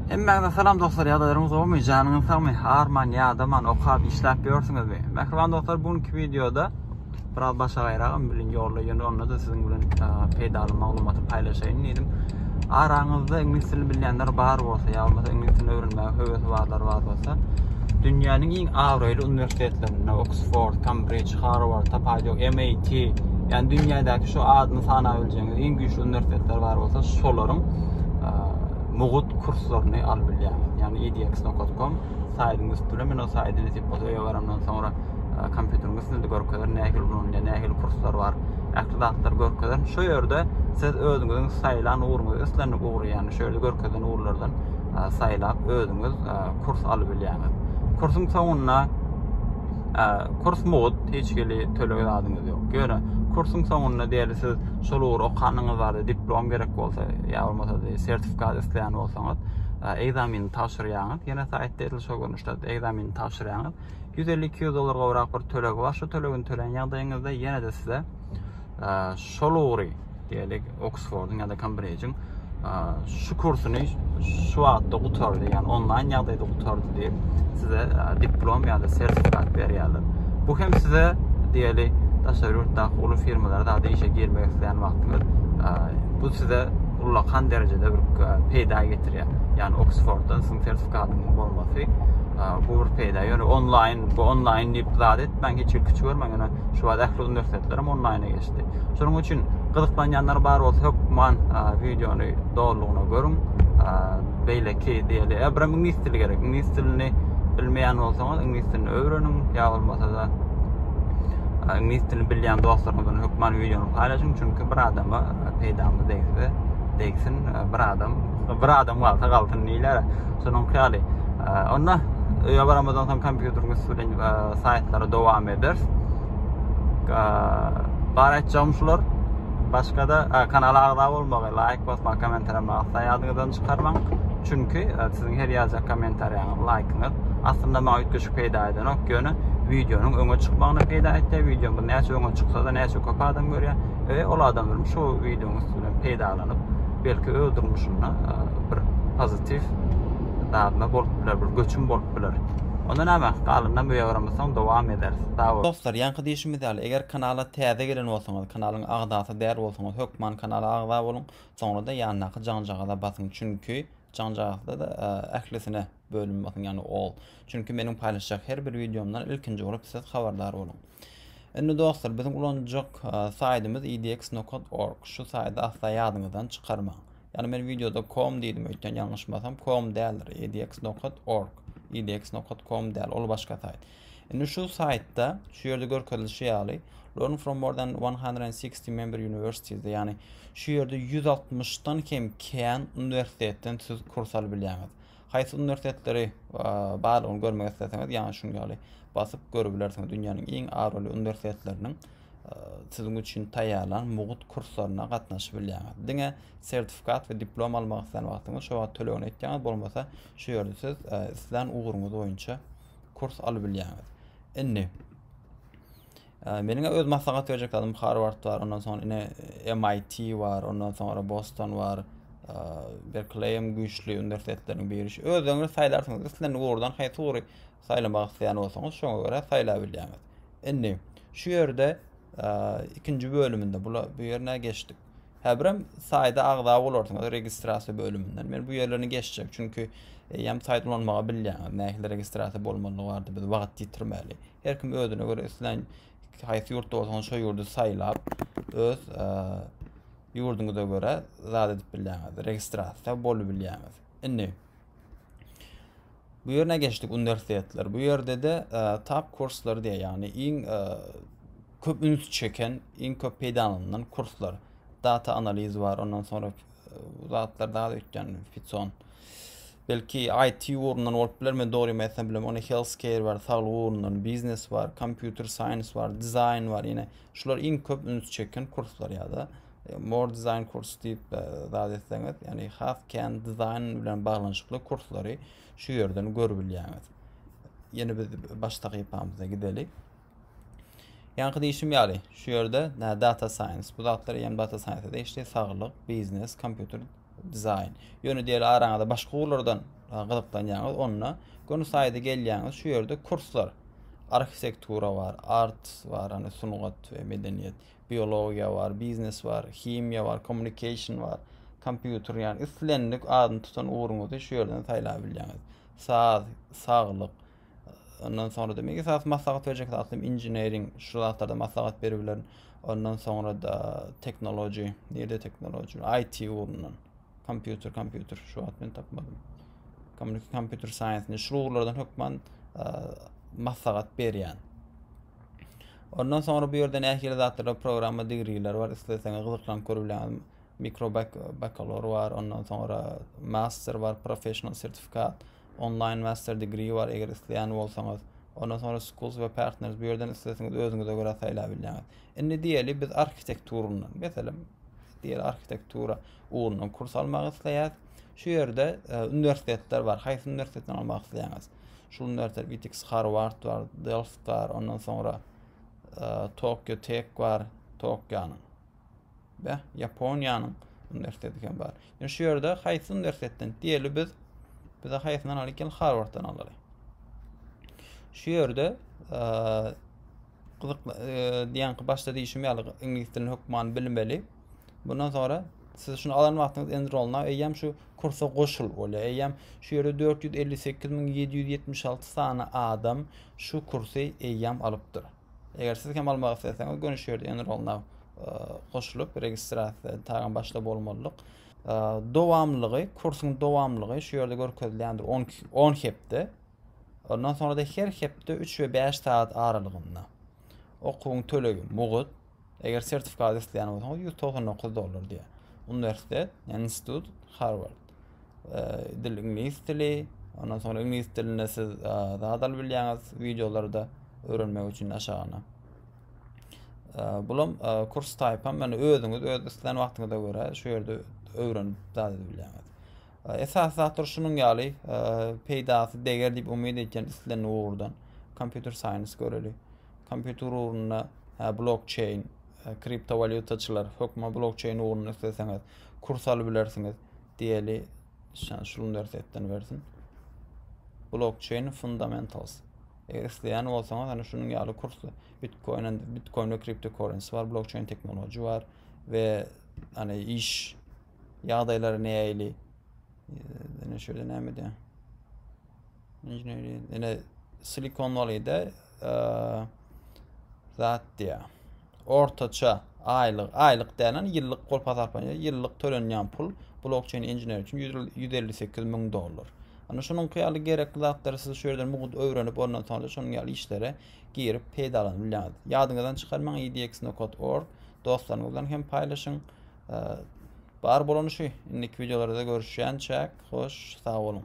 Emmegde salam dostlar, ýagdaýlaryňyz bolmaý, janyňyz sagmy, arman ýa-da man okap işläp ýörsiňizmi? Merhaban dostlar, bugünkü videoda biraz başa gaýragam bilen ýolda onda da siziň bilen peýdaly maglumaty paýlaşaýyn diýdim. Araňyzda ingliz dilini bilýänler bar bolsa, ýa bolmasa ingliz dilini öwrenmäge höwesi barlar bar bolsa, dünýäniň iň awraýly universitetlerinde Oxford, Cambridge, Harvard, MIT, ýani dünýädäki şu adyny sanaýa biljeňiz iň güýçli universitetler bar bolsa, şolaryň mugut kurslaryny alyp bilýär. Yani edx.com saýtyny üstüne men o saýtyny tipos öýebaramdan sonra kompýuteriňiz üstünde görkezler nähil ulunýa nähil kurslar bar. Aktydatlar görkezler. Şu ýerde siz özüňiziň saýlan uğruňyzy üstlerine uğru, yani şöyle görkezlen uğurlardan saýlap özüňiz kurs alyp bilýäňiz. Kursyň soňuna kurs mugut hiç geli töleg adyňyz ýok. Göre kursyň soňuna diýeli siz şol uğur okanyňyz bar, diplom gerek bolsa ýa bolmasa sertifikat isleýän bolsaňyz egzamini tapşyrýaňyz, ýene saýtda edil şo görnüşde egzamini tapşyrýaňyz. $150-200 gowrak bir töleg bar. Şu tölegini tölen ýagdaýyňyzda ýene de size şol uğury diýelik Oxford'un ýa-da Cambridge'in şu kursuny şu wagtda gutardy, ýani online ýagdaýda gutardy diýip size diplom ýa-da sertifikat berýärler. Bu hem size diýelik taşeron ulu firmalarda da işe girmek isteyen wagtyňyz bu size ulakan derecede bir peýda getirýär. Yani Oxford'dan sizin sertifikatyňyz bolmasy bu bir peýda. Yani online diýip zat et. Ben hiç küçük görmän, şu wagt ähli universitetlerim online'a geçti. Şonuň üçin gyzyklanýanlar bar bolsa hökman videonu dolugyna görüň. Beýleki diýeli Abraham ingliz dili gerek. İngliz dilini bilmeýän bolsaňyz ingliz dilini öwreniň, ýa bolmasa da ingliz dilini bilýän dostlaryňyzdan hökman videonu paýlaşyň, çünki bir adama peýdamy degsin bir adam walta galtyn diýler. Şonuň ýaly onda ýabaramazdan soň kompýuteriňiz bilen saýtlara dowam ederiz. Baratjam şular. Başka da kanala agda bolmagy, like basmak, kommentaryň basmak, ýadyňyzdan çykarmaň. Çünki siziň her ýazak kommentariýaňyz, like'yňyz aslında maňa ötküçük peýda eden okýany videonun öňe çykmagyna peýda etdi. Videom bu näçe öňe çyksa da näçe köp adam görýär. Ol adamlar şu videoňyz bilen peýdalanyp belki öldürmüşüne bir pozitif dağılma bolup biler, bir göçüm bolup biler. Onda näme? Galyndan bu ýagramasaň dowam ederiz. Dostlar, ýanky diýişimiz däl, eger kanala täze gelen bolsaňyz, kanalyň agdasy där bolsaňyz, hökman kanala agda bolun, soňra da ýanyňky jaňjaga da basyň, çünki jaňjagda da ählisine bölünmesin, yani ol. Çünki menin paýlaşjak her bir videomdan ilkinji bolup siz habardar bolun. Indi dostlar, bizim ulanjak saýtymyz edx.org. Şu saýtda asla ýadyňyzdan çykarmaň. Yani men videoda com diýdim, öýtgen ýalňyşmasam com däldir, edx.org. edx.com däl, ol başga saýt. Indi şu saýtda şu ýerde görkezilýär, learn from more than 160 member universities, yani şu ýerde 160'dan kän universitetden siz kurs alyp bilýäňiz. Haýsy universitetleri bar onu görmek isteseňiz, ýani şunu basyp görüp bilersiňiz. Dünýäniň iň awraly universitetleriniň siziň üçin taýýarlan mugut kurslaryna gatnaşyp bilýäňiz. Diňe sertifikat we diplom almak isleýän wagtyňyz şu wagt tölegini etýäňiz bolmasa şu ýerde siz isleýän uğruňyz boýunça kurs alyp bilýäňiz. Indi meniňe öz maslahat berjek adam Harvard var, ondan sonra MIT var, ondan sonra Boston var, Berkeley'im güýçli universitetleriniň berişi. Özüňiz saýlarsyňyz, isleýän uğurdan haýsy uğury saýlamak isleýän bolsaňyz şoňa görä saýlap bilýäňiz. Indi şu ýerde ikinji bölümünde bu ýerine geçdik. Häbiram saýda agda bolarsyňyz registrasiýa bölümünden. Men bu ýerlerini geçjek, çünki ýam saýt ulanmagy bilýän, nähili registrasiýa bolmaly bardy, biz wagt ýitirmeli. Her kim özüne görä isleýän haýsy ýurtda bolsaň şo ýurdu saýlap öz ýurduňyza görä zat edip bilýäňiz, registrasiýa bolup bilýäňiz. Indi bu ýerine geçdik, universitetler. Bu ýerde de top kurslary diýe, ýani iň köp üns çeken, iň köp peýdalanan kurslar. Data analiz var, ondan sonra zatlar daha ötken Python. Belki IT uğrundan bolup biler, men dogry meselen bilem, onu healthcare var, saglyk uğrundan, business var, computer science var, design var, ýene şular iň köp üns çeken kurslar ýa-da more design kurs diýip zat etseňiz, ýani healthcare design bilen baglanyşykly kurslary şu ýerden görüp bilýäňiz. Ýene biz başda ýapamyza gidelik. Ýanky diýişim ýaly, şu ýerde data science, bu zatlar ýem data science-de işte saglyk, business, computer design. Ýöne diýeli araňda başga uğurlardan gyzyklanýaňyz onna göni saýda gelýäňiz şu ýerde kurslar. Arhitektura var, art var, hani sunugat ve medeniyet, biyologiya var, biznes var, kimya var, communication var, computer yani islenlik adyny tutan uğruňyzy şu ýerden taýlap bilýäňiz. Sağlyk, ondan sonra demek esas maslahat verecek aslında engineering şu zatlarda maslahat beripler. Ondan sonra da teknoloji, nerede teknoloji, IT uğrundan, computer şu at ben tapmadım. Computer science şuurlardan hükmen maslahat berýän. Ondan sonra bu ýerden ähli zatlarda programma degreeler var. Isleseňiz gyzyklan körebilýän bakalor var. Ondan sonra master var, professional sertifikat, online master degree var eger isleýän bolsaňyz. Ondan sonra schools ve partners bu ýerden isleseňiz özüňize göre taýlap bilýäňiz. Indi diýeli biz arhitekturundan, mesela diýeli arhitektura uğrundan kurs almak isleýäs. Şu ýerde üniversitetler var. Haýsy üniversitetden almak isleýäňiz? Şu üniversitet Vitix, Harvard var, Delft var, ondan sonra Tokyo Tech var, Tokyo'nun ve Japonya'nın üniversiteti var. Yani şu ýerde haýsy üniversitetten diýeli biz haýsydan alyken Harvard'dan alary. Şu ýerde diýen başda diýişim ýaly ingilis dilini hökmany bilmeli. Bundan sonra siz şunu alan wagtyňyz enrolna eýem şu kursa goşul bolýar. Eýem şu ýerde 458.776 sany adam şu kursy eýem alypdyr. Eger siz hem almak isteseňiz gönü şu ýerde enrolna goşulup registrasiýa taýan başda bolmalyk. Dowamlygy, kursyň dowamlygy şu ýerde görkezilýändir 10 hepde. Ondan sonra da her hepde 3 we 5 saat aralygynda. Okuwyň tölegi mugut. Eger sertifikat isleýän bolsaňyz $199 diýär. Üniversitet, yani institut Harvard. Dil İngiliz dili, ondan sonra İngiliz dilini siz daha da bilýäňiz videolarda öğrenmek üçin aşağına. Bulam kurs taýpam, men özüňiz öz isleýän wagtyňyza görä şu ýerde öwrenip daha da bilýäňiz. Esas zatlar şunun ýaly peýdasy deger diýip umyd etýän isleýän uğurdan computer science göreli. Computer uğruna blockchain, kriptovalyutaçylar, hökma blockchain uğruna isleseňiz kurs alyp bilersiňiz diýeli şu üniversitetden bersin. Blockchain fundamentals. Eger isleýän bolsaňyz hani şunun ýaly kursy Bitcoin ve cryptocurrency var, blockchain teknoloji var ve hani iş ýagdaýlary näýeli şöyle näme diýär? Engineering, Silicon Valley'de zat diýär. Ortaça aylyk denen ýyllyk golpazarpanya ýyllyk tölenýän pul blockchain engineer üçin $158.000. Ana şunun ýaly gerekli zatlary siz şu ýerden mugut öwrenip ondan sonra şunun ýaly işlere girip peýdalanyp bilýäňiz. Ýadyňyzdan çykarmaň idx.org dostlaryňyzdan hem paýlaşyň. Bar bolany şu, indiki videolarda görüşýänçek, hoş, sag bolun.